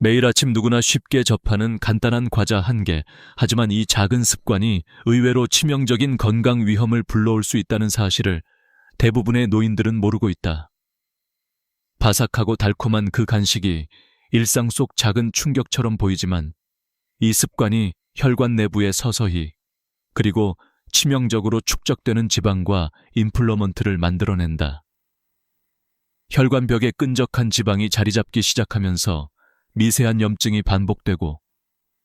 매일 아침 누구나 쉽게 접하는 간단한 과자 한 개, 하지만 이 작은 습관이 의외로 치명적인 건강 위험을 불러올 수 있다는 사실을 대부분의 노인들은 모르고 있다. 바삭하고 달콤한 그 간식이 일상 속 작은 충격처럼 보이지만 이 습관이 혈관 내부에 서서히 그리고 치명적으로 축적되는 지방과 인플러먼트를 만들어낸다. 혈관벽에 끈적한 지방이 자리 잡기 시작하면서 미세한 염증이 반복되고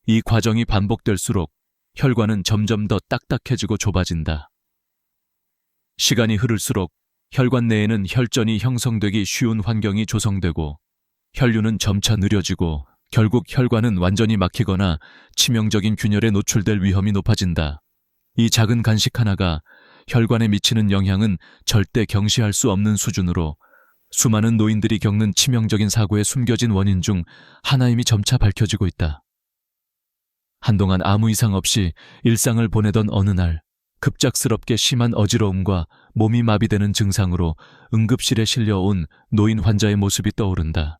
이 과정이 반복될수록 혈관은 점점 더 딱딱해지고 좁아진다. 시간이 흐를수록 혈관 내에는 혈전이 형성되기 쉬운 환경이 조성되고 혈류는 점차 느려지고 결국 혈관은 완전히 막히거나 치명적인 균열에 노출될 위험이 높아진다. 이 작은 간식 하나가 혈관에 미치는 영향은 절대 경시할 수 없는 수준으로 수많은 노인들이 겪는 치명적인 사고의 숨겨진 원인 중 하나임이 점차 밝혀지고 있다. 한동안 아무 이상 없이 일상을 보내던 어느 날 급작스럽게 심한 어지러움과 몸이 마비되는 증상으로 응급실에 실려온 노인 환자의 모습이 떠오른다.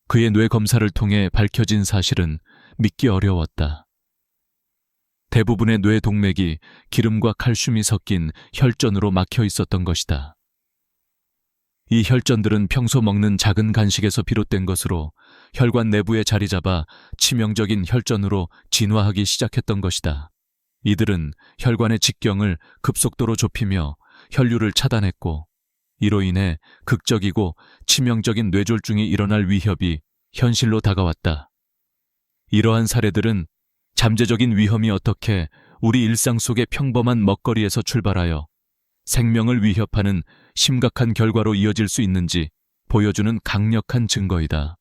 그의 뇌 검사를 통해 밝혀진 사실은 믿기 어려웠다. 대부분의 뇌 동맥이 기름과 칼슘이 섞인 혈전으로 막혀 있었던 것이다. 이 혈전들은 평소 먹는 작은 간식에서 비롯된 것으로 혈관 내부에 자리 잡아 치명적인 혈전으로 진화하기 시작했던 것이다. 이들은 혈관의 직경을 급속도로 좁히며 혈류를 차단했고 이로 인해 극적이고 치명적인 뇌졸중이 일어날 위협이 현실로 다가왔다. 이러한 사례들은 잠재적인 위험이 어떻게 우리 일상 속의 평범한 먹거리에서 출발하여 생명을 위협하는 심각한 결과로 이어질 수 있는지 보여주는 강력한 증거이다.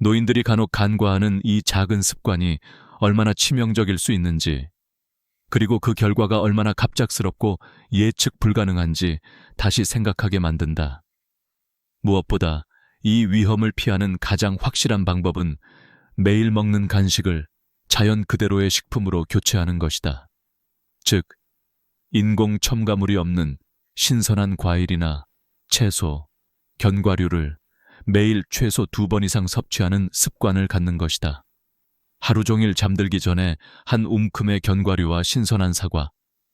노인들이 간혹 간과하는 이 작은 습관이 얼마나 치명적일 수 있는지, 그리고 그 결과가 얼마나 갑작스럽고 예측 불가능한지 다시 생각하게 만든다. 무엇보다 이 위험을 피하는 가장 확실한 방법은 매일 먹는 간식을 자연 그대로의 식품으로 교체하는 것이다. 즉, 인공 첨가물이 없는 신선한 과일이나 채소, 견과류를 매일 최소 2번 이상 섭취하는 습관을 갖는 것이다. 하루 종일 잠들기 전에 한 움큼의 견과류와 신선한 사과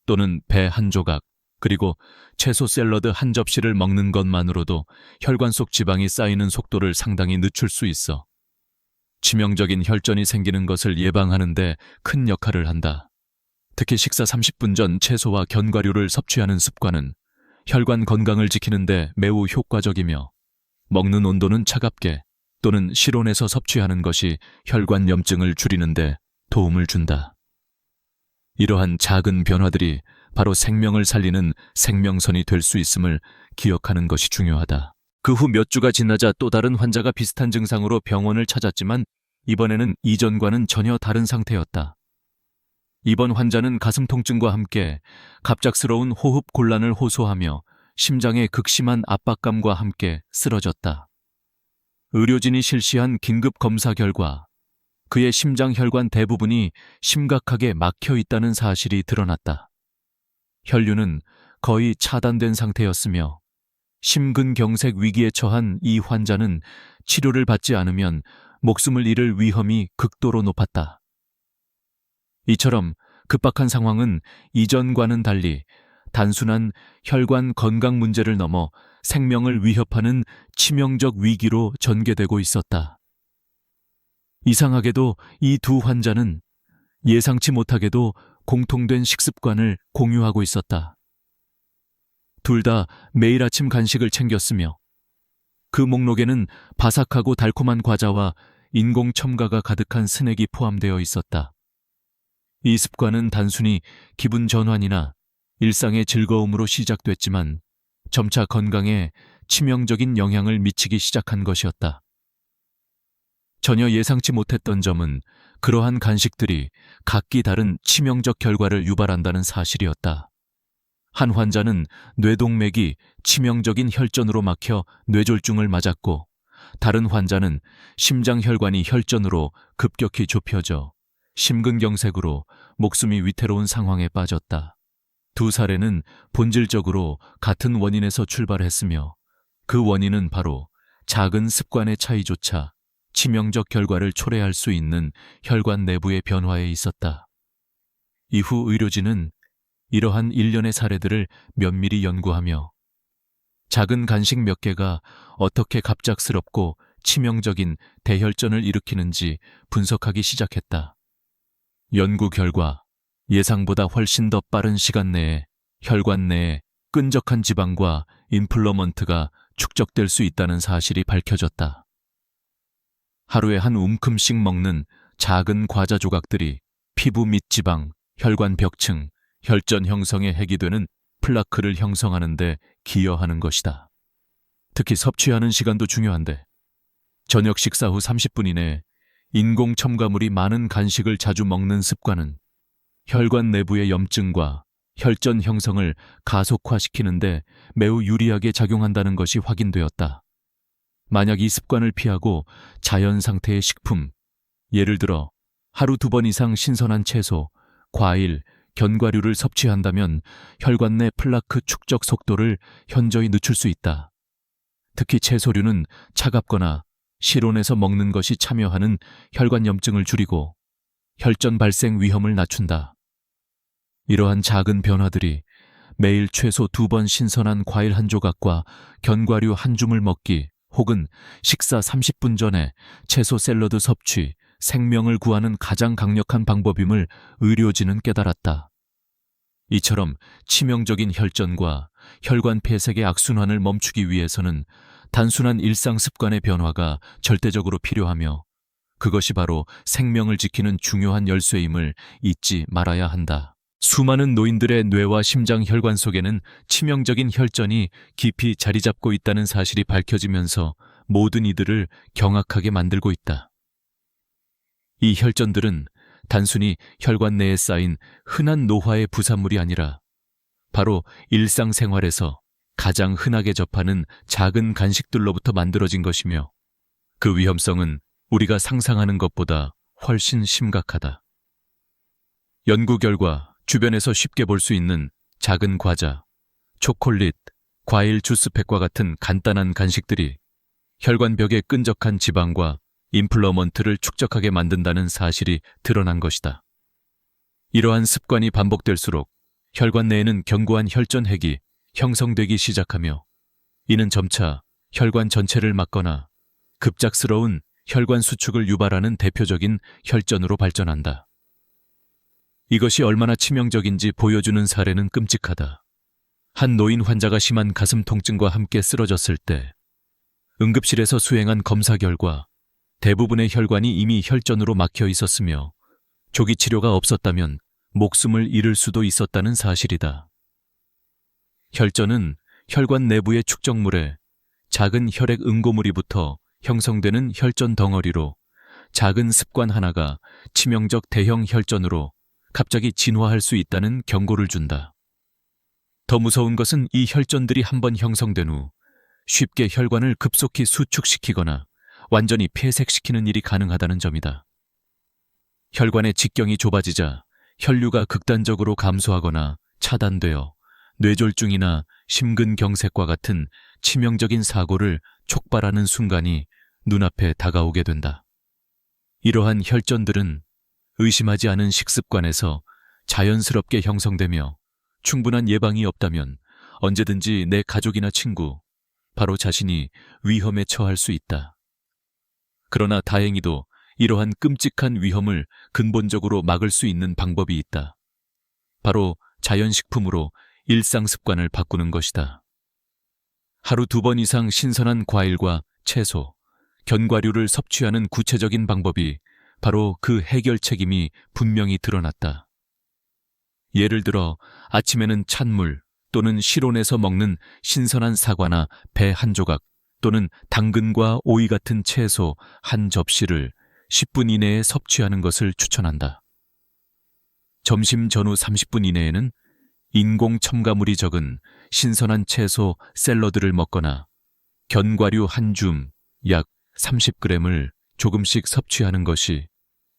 또는 배 한 조각, 그리고 채소 샐러드 한 접시를 먹는 것만으로도 혈관 속 지방이 쌓이는 속도를 상당히 늦출 수 있어 치명적인 혈전이 생기는 것을 예방하는 데 큰 역할을 한다. 특히 식사 30분 전 채소와 견과류를 섭취하는 습관은 혈관 건강을 지키는 데 매우 효과적이며 먹는 온도는 차갑게 또는 실온에서 섭취하는 것이 혈관 염증을 줄이는 데 도움을 준다. 이러한 작은 변화들이 바로 생명을 살리는 생명선이 될 수 있음을 기억하는 것이 중요하다. 그 후 몇 주가 지나자 또 다른 환자가 비슷한 증상으로 병원을 찾았지만 이번에는 이전과는 전혀 다른 상태였다. 이번 환자는 가슴 통증과 함께 갑작스러운 호흡 곤란을 호소하며 심장에 극심한 압박감과 함께 쓰러졌다. 의료진이 실시한 긴급 검사 결과 그의 심장 혈관 대부분이 심각하게 막혀 있다는 사실이 드러났다. 혈류는 거의 차단된 상태였으며 심근경색 위기에 처한 이 환자는 치료를 받지 않으면 목숨을 잃을 위험이 극도로 높았다. 이처럼 급박한 상황은 이전과는 달리 단순한 혈관 건강 문제를 넘어 생명을 위협하는 치명적 위기로 전개되고 있었다. 이상하게도 이 두 환자는 예상치 못하게도 공통된 식습관을 공유하고 있었다. 둘 다 매일 아침 간식을 챙겼으며 그 목록에는 바삭하고 달콤한 과자와 인공 첨가가 가득한 스낵이 포함되어 있었다. 이 습관은 단순히 기분 전환이나 일상의 즐거움으로 시작됐지만 점차 건강에 치명적인 영향을 미치기 시작한 것이었다. 전혀 예상치 못했던 점은 그러한 간식들이 각기 다른 치명적 결과를 유발한다는 사실이었다. 한 환자는 뇌동맥이 치명적인 혈전으로 막혀 뇌졸중을 맞았고 다른 환자는 심장 혈관이 혈전으로 급격히 좁혀져 심근경색으로 목숨이 위태로운 상황에 빠졌다. 두 사례는 본질적으로 같은 원인에서 출발했으며 그 원인은 바로 작은 습관의 차이조차 치명적 결과를 초래할 수 있는 혈관 내부의 변화에 있었다. 이후 의료진은 이러한 일련의 사례들을 면밀히 연구하며 작은 간식 몇 개가 어떻게 갑작스럽고 치명적인 대혈전을 일으키는지 분석하기 시작했다. 연구 결과 예상보다 훨씬 더 빠른 시간 내에 혈관 내에 끈적한 지방과 인플러먼트가 축적될 수 있다는 사실이 밝혀졌다. 하루에 한 움큼씩 먹는 작은 과자 조각들이 피부 및 지방, 혈관 벽층, 혈전 형성에 핵이 되는 플라크를 형성하는 데 기여하는 것이다. 특히 섭취하는 시간도 중요한데 저녁 식사 후 30분 이내에 인공 첨가물이 많은 간식을 자주 먹는 습관은 혈관 내부의 염증과 혈전 형성을 가속화시키는 데 매우 유리하게 작용한다는 것이 확인되었다. 만약 이 습관을 피하고 자연 상태의 식품, 예를 들어 하루 2번 이상 신선한 채소, 과일, 견과류를 섭취한다면 혈관 내 플라크 축적 속도를 현저히 늦출 수 있다. 특히 채소류는 차갑거나 실온에서 먹는 것이 참여하는 혈관 염증을 줄이고 혈전 발생 위험을 낮춘다. 이러한 작은 변화들이 매일 최소 2번 신선한 과일 한 조각과 견과류 한 줌을 먹기 혹은 식사 30분 전에 채소 샐러드 섭취, 생명을 구하는 가장 강력한 방법임을 의료진은 깨달았다. 이처럼 치명적인 혈전과 혈관 폐색의 악순환을 멈추기 위해서는 단순한 일상 습관의 변화가 절대적으로 필요하며 그것이 바로 생명을 지키는 중요한 열쇠임을 잊지 말아야 한다. 수많은 노인들의 뇌와 심장 혈관 속에는 치명적인 혈전이 깊이 자리 잡고 있다는 사실이 밝혀지면서 모든 이들을 경악하게 만들고 있다. 이 혈전들은 단순히 혈관 내에 쌓인 흔한 노화의 부산물이 아니라 바로 일상생활에서 가장 흔하게 접하는 작은 간식들로부터 만들어진 것이며 그 위험성은 우리가 상상하는 것보다 훨씬 심각하다. 연구 결과 주변에서 쉽게 볼 수 있는 작은 과자, 초콜릿, 과일 주스팩과 같은 간단한 간식들이 혈관벽의 끈적한 지방과 인플러먼트를 축적하게 만든다는 사실이 드러난 것이다. 이러한 습관이 반복될수록 혈관 내에는 견고한 혈전핵이 형성되기 시작하며 이는 점차 혈관 전체를 막거나 급작스러운 혈관 수축을 유발하는 대표적인 혈전으로 발전한다. 이것이 얼마나 치명적인지 보여주는 사례는 끔찍하다. 한 노인 환자가 심한 가슴 통증과 함께 쓰러졌을 때 응급실에서 수행한 검사 결과 대부분의 혈관이 이미 혈전으로 막혀 있었으며 조기 치료가 없었다면 목숨을 잃을 수도 있었다는 사실이다. 혈전은 혈관 내부의 축적물에 작은 혈액 응고무리부터 형성되는 혈전 덩어리로 작은 습관 하나가 치명적 대형 혈전으로 갑자기 진화할 수 있다는 경고를 준다. 더 무서운 것은 이 혈전들이 한번 형성된 후 쉽게 혈관을 급속히 수축시키거나 완전히 폐색시키는 일이 가능하다는 점이다. 혈관의 직경이 좁아지자 혈류가 극단적으로 감소하거나 차단되어 뇌졸중이나 심근경색과 같은 치명적인 사고를 촉발하는 순간이 눈앞에 다가오게 된다. 이러한 혈전들은 의심하지 않은 식습관에서 자연스럽게 형성되며 충분한 예방이 없다면 언제든지 내 가족이나 친구, 바로 자신이 위험에 처할 수 있다. 그러나 다행히도 이러한 끔찍한 위험을 근본적으로 막을 수 있는 방법이 있다. 바로 자연식품으로 일상 습관을 바꾸는 것이다. 하루 2번 이상 신선한 과일과 채소, 견과류를 섭취하는 구체적인 방법이 바로 그 해결책임이 분명히 드러났다. 예를 들어 아침에는 찬물 또는 실온에서 먹는 신선한 사과나 배 한 조각 또는 당근과 오이 같은 채소 한 접시를 10분 이내에 섭취하는 것을 추천한다. 점심 전후 30분 이내에는 인공 첨가물이 적은 신선한 채소 샐러드를 먹거나 견과류 한 줌, 약 30g을 조금씩 섭취하는 것이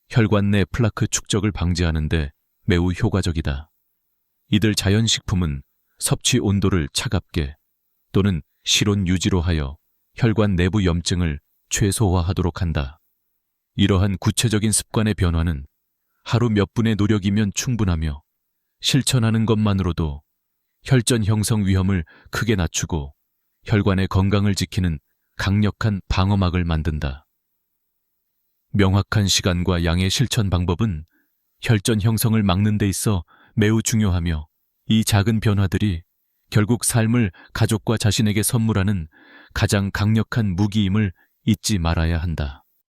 혈관 내 플라크 축적을 방지하는 데 매우 효과적이다. 이들 자연식품은 섭취 온도를 차갑게 또는 실온 유지로 하여 혈관 내부 염증을 최소화하도록 한다. 이러한 구체적인 습관의 변화는 하루 몇 분의 노력이면 충분하며 실천하는 것만으로도 혈전 형성 위험을 크게 낮추고 혈관의 건강을 지키는 강력한 방어막을 만든다. 명확한 시간과 양의 실천 방법은 혈전 형성을 막는 데 있어 매우 중요하며, 이 작은 변화들이 결국 삶을 가족과 자신에게 선물하는 가장 강력한 무기임을 잊지 말아야 한다.